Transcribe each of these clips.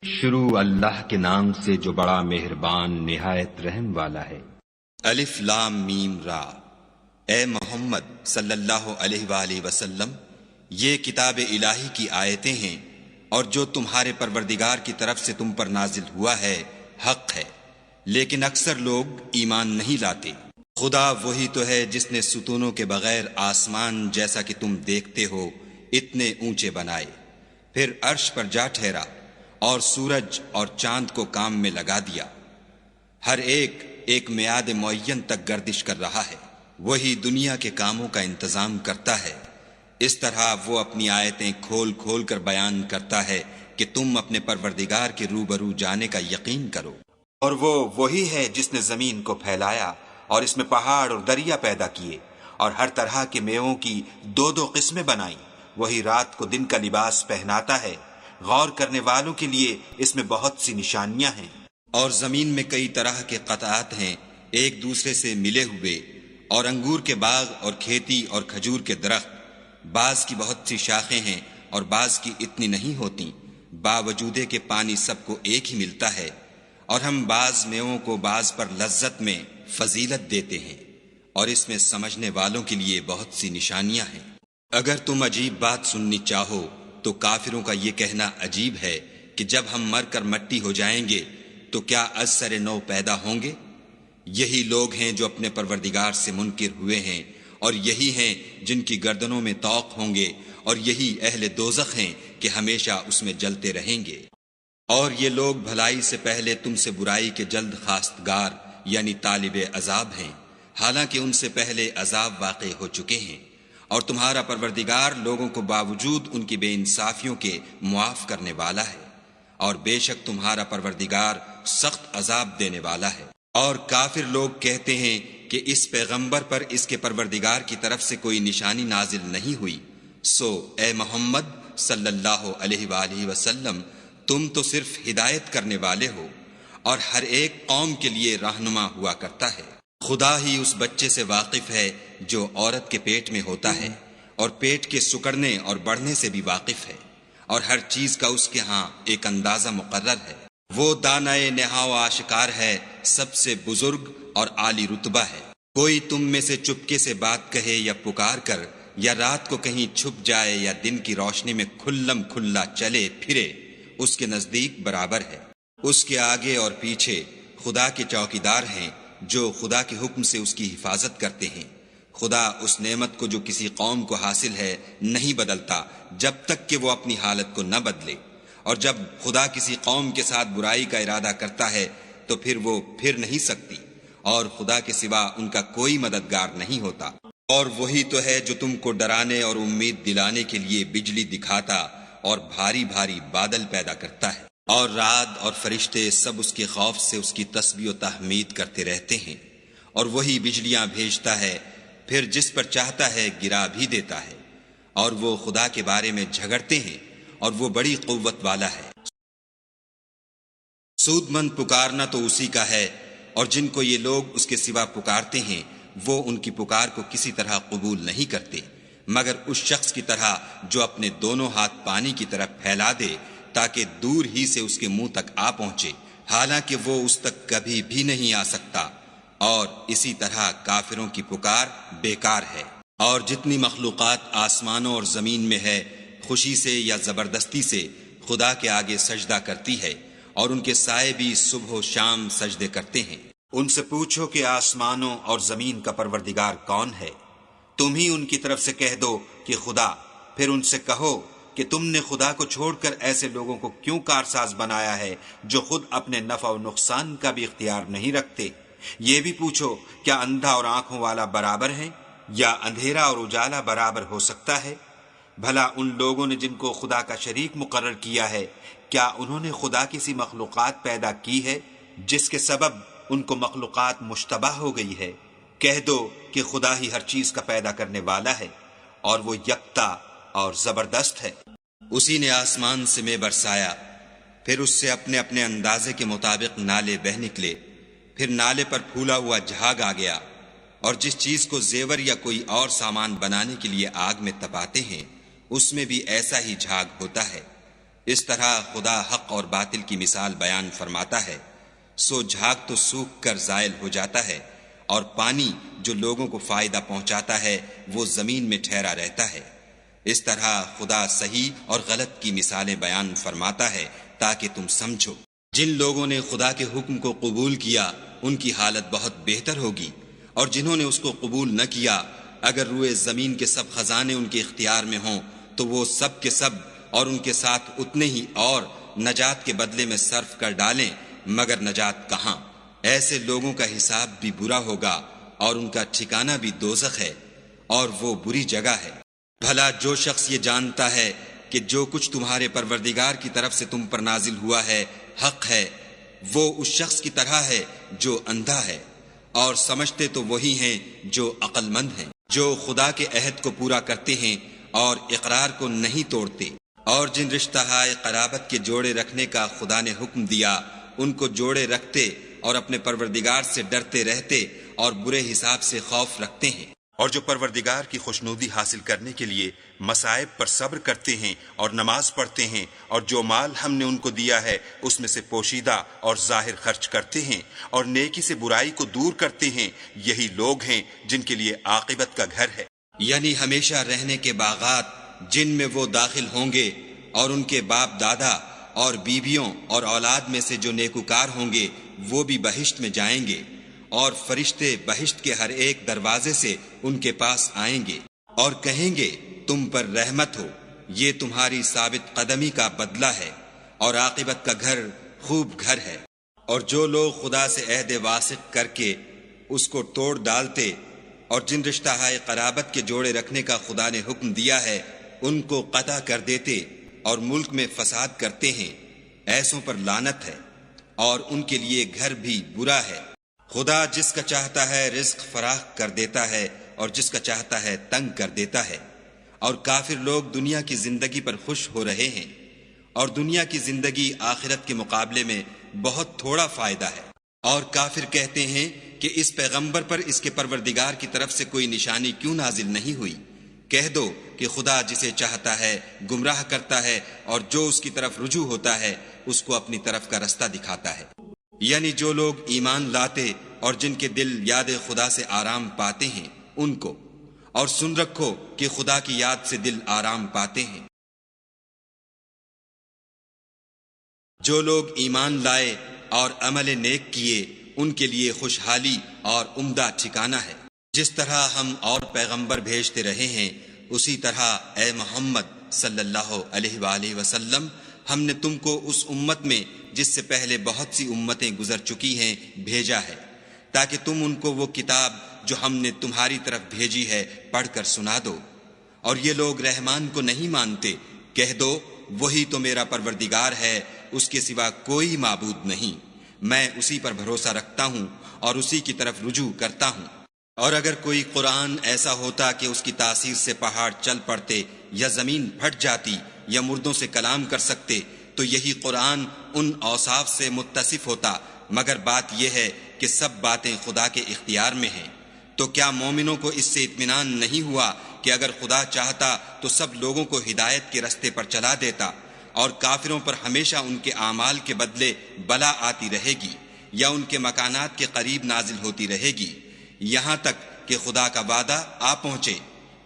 شروع اللہ کے نام سے جو بڑا مہربان نہایت رحم والا ہے۔ الف لام میم را۔ اے محمد صلی اللہ علیہ وآلہ وسلم، یہ کتاب الہی کی آیتیں ہیں اور جو تمہارے پروردگار کی طرف سے تم پر نازل ہوا ہے حق ہے، لیکن اکثر لوگ ایمان نہیں لاتے۔ خدا وہی تو ہے جس نے ستونوں کے بغیر آسمان جیسا کہ تم دیکھتے ہو اتنے اونچے بنائے، پھر عرش پر جا ٹھہرا اور سورج اور چاند کو کام میں لگا دیا، ہر ایک ایک میعاد معین تک گردش کر رہا ہے۔ وہی دنیا کے کاموں کا انتظام کرتا ہے، اس طرح وہ اپنی آیتیں کھول کھول کر بیان کرتا ہے کہ تم اپنے پروردگار کے روبرو جانے کا یقین کرو۔ اور وہ وہی ہے جس نے زمین کو پھیلایا اور اس میں پہاڑ اور دریا پیدا کیے اور ہر طرح کے میووں کی دو دو قسمیں بنائیں۔ وہی رات کو دن کا لباس پہناتا ہے، غور کرنے والوں کے لیے اس میں بہت سی نشانیاں ہیں۔ اور زمین میں کئی طرح کے قطعات ہیں ایک دوسرے سے ملے ہوئے، اور انگور کے باغ اور کھیتی اور کھجور کے درخت، بعض کی بہت سی شاخیں ہیں اور بعض کی اتنی نہیں ہوتی، باوجود کہ پانی سب کو ایک ہی ملتا ہے۔ اور ہم بعض میووں کو بعض پر لذت میں فضیلت دیتے ہیں، اور اس میں سمجھنے والوں کے لیے بہت سی نشانیاں ہیں۔ اگر تم عجیب بات سننی چاہو تو کافروں کا یہ کہنا عجیب ہے کہ جب ہم مر کر مٹی ہو جائیں گے تو کیا از سر نو پیدا ہوں گے؟ یہی لوگ ہیں جو اپنے پروردگار سے منکر ہوئے ہیں، اور یہی ہیں جن کی گردنوں میں طوق ہوں گے، اور یہی اہل دوزخ ہیں کہ ہمیشہ اس میں جلتے رہیں گے۔ اور یہ لوگ بھلائی سے پہلے تم سے برائی کے جلد خواستگار یعنی طالب عذاب ہیں، حالانکہ ان سے پہلے عذاب واقع ہو چکے ہیں، اور تمہارا پروردگار لوگوں کو باوجود ان کی بے انصافیوں کے معاف کرنے والا ہے، اور بے شک تمہارا پروردگار سخت عذاب دینے والا ہے۔ اور کافر لوگ کہتے ہیں کہ اس پیغمبر پر اس کے پروردگار کی طرف سے کوئی نشانی نازل نہیں ہوئی، سو اے محمد صلی اللہ علیہ وآلہ وسلم، تم تو صرف ہدایت کرنے والے ہو، اور ہر ایک قوم کے لیے رہنما ہوا کرتا ہے۔ خدا ہی اس بچے سے واقف ہے جو عورت کے پیٹ میں ہوتا ہے، اور پیٹ کے سکڑنے اور بڑھنے سے بھی واقف ہے، اور ہر چیز کا اس کے ہاں ایک اندازہ مقرر ہے۔ وہ دانائے نہاؤ آشکار ہے، سب سے بزرگ اور عالی رتبہ ہے۔ کوئی تم میں سے چپکے سے بات کہے یا پکار کر، یا رات کو کہیں چھپ جائے یا دن کی روشنی میں کھلم کھلا چلے پھرے، اس کے نزدیک برابر ہے۔ اس کے آگے اور پیچھے خدا کے چوکیدار ہیں جو خدا کے حکم سے اس کی حفاظت کرتے ہیں۔ خدا اس نعمت کو جو کسی قوم کو حاصل ہے نہیں بدلتا جب تک کہ وہ اپنی حالت کو نہ بدلے، اور جب خدا کسی قوم کے ساتھ برائی کا ارادہ کرتا ہے تو پھر وہ پھر نہیں سکتی، اور خدا کے سوا ان کا کوئی مددگار نہیں ہوتا۔ اور وہی تو ہے جو تم کو ڈرانے اور امید دلانے کے لیے بجلی دکھاتا اور بھاری بھاری بادل پیدا کرتا ہے، اور رعد اور فرشتے سب اس کے خوف سے اس کی تسبیح و تحمید کرتے رہتے ہیں۔ اور وہی بجلیاں بھیجتا ہے، پھر جس پر چاہتا ہے گرا بھی دیتا ہے، اور وہ خدا کے بارے میں جھگڑتے ہیں، اور وہ بڑی قوت والا ہے۔ سود مند پکارنا تو اسی کا ہے، اور جن کو یہ لوگ اس کے سوا پکارتے ہیں وہ ان کی پکار کو کسی طرح قبول نہیں کرتے، مگر اس شخص کی طرح جو اپنے دونوں ہاتھ پانی کی طرف پھیلا دے تاکہ دور ہی سے اس کے منہ تک آ پہنچے، حالانکہ وہ اس تک کبھی بھی نہیں آ سکتا۔ اور اسی طرح کافروں کی پکار بیکار ہے۔ اور جتنی مخلوقات آسمانوں اور زمین میں ہے، خوشی سے یا زبردستی سے خدا کے آگے سجدہ کرتی ہے، اور ان کے سائے بھی صبح و شام سجدے کرتے ہیں۔ ان سے پوچھو کہ آسمانوں اور زمین کا پروردگار کون ہے؟ تم ہی ان کی طرف سے کہہ دو کہ خدا۔ پھر ان سے کہو کہ تم نے خدا کو چھوڑ کر ایسے لوگوں کو کیوں کارساز بنایا ہے جو خود اپنے نفع و نقصان کا بھی اختیار نہیں رکھتے؟ یہ بھی پوچھو کیا اندھا اور آنکھوں والا برابر ہے، یا اندھیرا اور اجالا برابر ہو سکتا ہے؟ بھلا ان لوگوں نے جن کو خدا کا شریک مقرر کیا ہے، کیا انہوں نے خدا کی سی مخلوقات پیدا کی ہے جس کے سبب ان کو مخلوقات مشتبہ ہو گئی ہے؟ کہہ دو کہ خدا ہی ہر چیز کا پیدا کرنے والا ہے، اور وہ یکتا اور زبردست ہے۔ اسی نے آسمان سے میں برسایا، پھر اس سے اپنے اپنے اندازے کے مطابق نالے بہ نکلے، پھر نالے پر پھولا ہوا جھاگ آ گیا، اور جس چیز کو زیور یا کوئی اور سامان بنانے کے لیے آگ میں تپاتے ہیں اس میں بھی ایسا ہی جھاگ ہوتا ہے۔ اس طرح خدا حق اور باطل کی مثال بیان فرماتا ہے۔ سو جھاگ تو سوکھ کر زائل ہو جاتا ہے، اور پانی جو لوگوں کو فائدہ پہنچاتا ہے وہ زمین میں ٹھہرا رہتا ہے۔ اس طرح خدا صحیح اور غلط کی مثالیں بیان فرماتا ہے تاکہ تم سمجھو۔ جن لوگوں نے خدا کے حکم کو قبول کیا ان کی حالت بہت بہتر ہوگی، اور جنہوں نے اس کو قبول نہ کیا اگر روئے زمین کے سب خزانے ان کے اختیار میں ہوں تو وہ سب کے سب اور ان کے ساتھ اتنے ہی اور نجات کے بدلے میں صرف کر ڈالیں، مگر نجات کہاں؟ ایسے لوگوں کا حساب بھی برا ہوگا اور ان کا ٹھکانہ بھی دوزخ ہے، اور وہ بری جگہ ہے۔ بھلا جو شخص یہ جانتا ہے کہ جو کچھ تمہارے پروردگار کی طرف سے تم پر نازل ہوا ہے حق ہے، وہ اس شخص کی طرح ہے جو اندھا ہے، اور سمجھتے تو وہی ہیں جو عقل مند ہیں، جو خدا کے عہد کو پورا کرتے ہیں اور اقرار کو نہیں توڑتے، اور جن رشتہ ہائے قرابت کے جوڑے رکھنے کا خدا نے حکم دیا ان کو جوڑے رکھتے اور اپنے پروردگار سے ڈرتے رہتے اور برے حساب سے خوف رکھتے ہیں، اور جو پروردگار کی خوشنودی حاصل کرنے کے لیے مصائب پر صبر کرتے ہیں اور نماز پڑھتے ہیں، اور جو مال ہم نے ان کو دیا ہے اس میں سے پوشیدہ اور ظاہر خرچ کرتے ہیں، اور نیکی سے برائی کو دور کرتے ہیں، یہی لوگ ہیں جن کے لیے عاقبت کا گھر ہے، یعنی ہمیشہ رہنے کے باغات جن میں وہ داخل ہوں گے، اور ان کے باپ دادا اور بیویوں اور اولاد میں سے جو نیکوکار ہوں گے وہ بھی بہشت میں جائیں گے، اور فرشتے بہشت کے ہر ایک دروازے سے ان کے پاس آئیں گے اور کہیں گے تم پر رحمت ہو، یہ تمہاری ثابت قدمی کا بدلہ ہے، اور عاقبت کا گھر خوب گھر ہے۔ اور جو لوگ خدا سے عہد واسق کر کے اس کو توڑ ڈالتے اور جن رشتہ ہائے قرابت کے جوڑے رکھنے کا خدا نے حکم دیا ہے ان کو قطع کر دیتے اور ملک میں فساد کرتے ہیں، ایسوں پر لعنت ہے، اور ان کے لیے گھر بھی برا ہے۔ خدا جس کا چاہتا ہے رزق فراخ کر دیتا ہے اور جس کا چاہتا ہے تنگ کر دیتا ہے، اور کافر لوگ دنیا کی زندگی پر خوش ہو رہے ہیں، اور دنیا کی زندگی آخرت کے مقابلے میں بہت تھوڑا فائدہ ہے۔ اور کافر کہتے ہیں کہ اس پیغمبر پر اس کے پروردگار کی طرف سے کوئی نشانی کیوں نازل نہیں ہوئی؟ کہہ دو کہ خدا جسے چاہتا ہے گمراہ کرتا ہے، اور جو اس کی طرف رجوع ہوتا ہے اس کو اپنی طرف کا رستہ دکھاتا ہے۔ یعنی جو لوگ ایمان لاتے اور جن کے دل یاد خدا سے آرام پاتے ہیں ان کو، اور سن رکھو کہ خدا کی یاد سے دل آرام پاتے ہیں۔ جو لوگ ایمان لائے اور عمل نیک کیے ان کے لیے خوشحالی اور عمدہ ٹھکانہ ہے۔ جس طرح ہم اور پیغمبر بھیجتے رہے ہیں اسی طرح اے محمد صلی اللہ علیہ وآلہ وسلم ہم نے تم کو اس امت میں جس سے پہلے بہت سی امتیں گزر چکی ہیں بھیجا ہے، تاکہ تم ان کو وہ کتاب جو ہم نے تمہاری طرف بھیجی ہے پڑھ کر سنا دو۔ اور یہ لوگ رحمان کو نہیں مانتے، کہہ دو وہی تو میرا پروردگار ہے، اس کے سوا کوئی معبود نہیں، میں اسی پر بھروسہ رکھتا ہوں اور اسی کی طرف رجوع کرتا ہوں۔ اور اگر کوئی قرآن ایسا ہوتا کہ اس کی تاثیر سے پہاڑ چل پڑتے یا زمین پھٹ جاتی یا مردوں سے کلام کر سکتے تو یہی قرآن ان اوصاف سے متصف ہوتا، مگر بات یہ ہے کہ سب باتیں خدا کے اختیار میں ہیں۔ تو کیا مومنوں کو اس سے اطمینان نہیں ہوا کہ اگر خدا چاہتا تو سب لوگوں کو ہدایت کے رستے پر چلا دیتا، اور کافروں پر ہمیشہ ان کے اعمال کے بدلے بلا آتی رہے گی یا ان کے مکانات کے قریب نازل ہوتی رہے گی، یہاں تک کہ خدا کا وعدہ آ پہنچے۔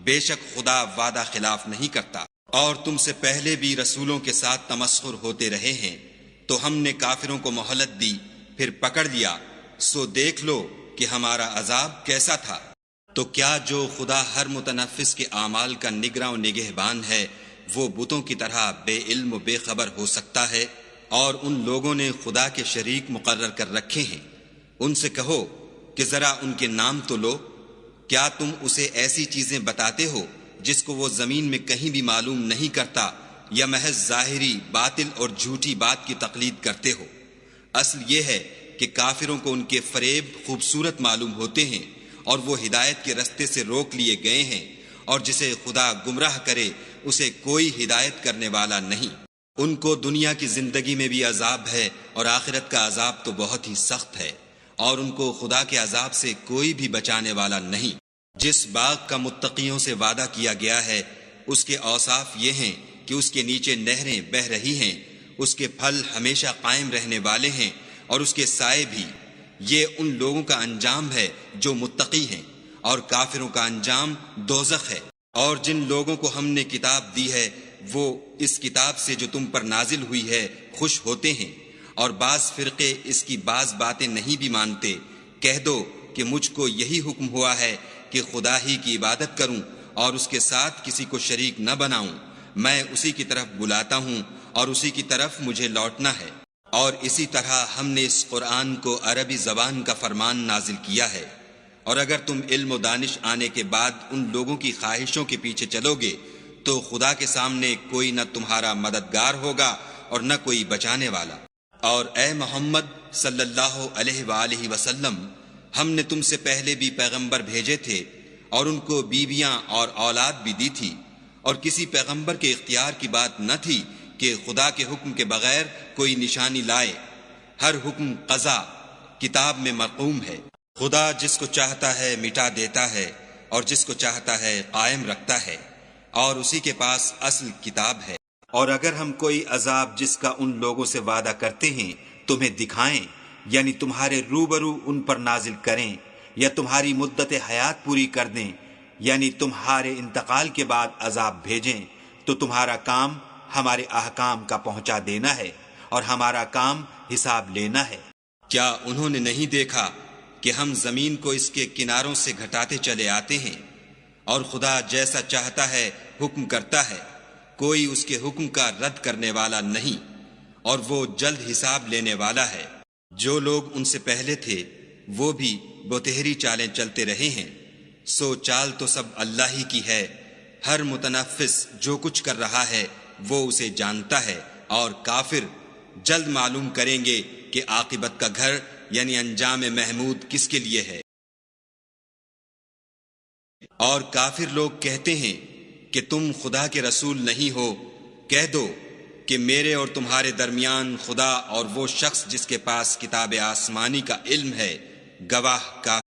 بے شک خدا وعدہ خلاف نہیں کرتا۔ اور تم سے پہلے بھی رسولوں کے ساتھ تمسخر ہوتے رہے ہیں، تو ہم نے کافروں کو مہلت دی پھر پکڑ لیا، سو دیکھ لو کہ ہمارا عذاب کیسا تھا۔ تو کیا جو خدا ہر متنفس کے اعمال کا نگراں و نگہبان ہے وہ بتوں کی طرح بے علم و بے خبر ہو سکتا ہے؟ اور ان لوگوں نے خدا کے شریک مقرر کر رکھے ہیں، ان سے کہو کہ ذرا ان کے نام تو لو۔ کیا تم اسے ایسی چیزیں بتاتے ہو جس کو وہ زمین میں کہیں بھی معلوم نہیں کرتا، یا محض ظاہری باطل اور جھوٹی بات کی تقلید کرتے ہو؟ اصل یہ ہے کہ کافروں کو ان کے فریب خوبصورت معلوم ہوتے ہیں اور وہ ہدایت کے رستے سے روک لیے گئے ہیں، اور جسے خدا گمراہ کرے اسے کوئی ہدایت کرنے والا نہیں۔ ان کو دنیا کی زندگی میں بھی عذاب ہے اور آخرت کا عذاب تو بہت ہی سخت ہے، اور ان کو خدا کے عذاب سے کوئی بھی بچانے والا نہیں۔ جس باغ کا متقیوں سے وعدہ کیا گیا ہے اس کے اوصاف یہ ہیں کہ اس کے نیچے نہریں بہہ رہی ہیں، اس کے پھل ہمیشہ قائم رہنے والے ہیں اور اس کے سائے بھی۔ یہ ان لوگوں کا انجام ہے جو متقی ہیں، اور کافروں کا انجام دوزخ ہے۔ اور جن لوگوں کو ہم نے کتاب دی ہے وہ اس کتاب سے جو تم پر نازل ہوئی ہے خوش ہوتے ہیں، اور بعض فرقے اس کی بعض باتیں نہیں بھی مانتے۔ کہہ دو کہ مجھ کو یہی حکم ہوا ہے کہ خدا ہی کی عبادت کروں اور اس کے ساتھ کسی کو شریک نہ بناؤں۔ میں اسی کی طرف بلاتا ہوں اور اسی کی طرف مجھے لوٹنا ہے۔ اور اسی طرح ہم نے اس قرآن کو عربی زبان کا فرمان نازل کیا ہے، اور اگر تم علم و دانش آنے کے بعد ان لوگوں کی خواہشوں کے پیچھے چلو گے تو خدا کے سامنے کوئی نہ تمہارا مددگار ہوگا اور نہ کوئی بچانے والا۔ اور اے محمد صلی اللہ علیہ وآلہ وسلم، ہم نے تم سے پہلے بھی پیغمبر بھیجے تھے اور ان کو بیویاں اور اولاد بھی دی تھی، اور کسی پیغمبر کے اختیار کی بات نہ تھی کہ خدا کے حکم کے بغیر کوئی نشانی لائے۔ ہر حکم قضا کتاب میں مرقوم ہے۔ خدا جس کو چاہتا ہے مٹا دیتا ہے اور جس کو چاہتا ہے قائم رکھتا ہے، اور اسی کے پاس اصل کتاب ہے۔ اور اگر ہم کوئی عذاب جس کا ان لوگوں سے وعدہ کرتے ہیں تمہیں دکھائیں، یعنی تمہارے روبرو ان پر نازل کریں، یا تمہاری مدت حیات پوری کر دیں، یعنی تمہارے انتقال کے بعد عذاب بھیجیں، تو تمہارا کام ہمارے احکام کا پہنچا دینا ہے اور ہمارا کام حساب لینا ہے۔ کیا انہوں نے نہیں دیکھا کہ ہم زمین کو اس کے کناروں سے گھٹاتے چلے آتے ہیں، اور خدا جیسا چاہتا ہے حکم کرتا ہے، کوئی اس کے حکم کا رد کرنے والا نہیں، اور وہ جلد حساب لینے والا ہے۔ جو لوگ ان سے پہلے تھے وہ بھی بتہری چالیں چلتے رہے ہیں، سو چال تو سب اللہ ہی کی ہے۔ ہر متنفس جو کچھ کر رہا ہے وہ اسے جانتا ہے، اور کافر جلد معلوم کریں گے کہ عاقبت کا گھر یعنی انجام محمود کس کے لیے ہے۔ اور کافر لوگ کہتے ہیں کہ تم خدا کے رسول نہیں ہو۔ کہہ دو کہ میرے اور تمہارے درمیان خدا اور وہ شخص جس کے پاس کتاب آسمانی کا علم ہے گواہ کا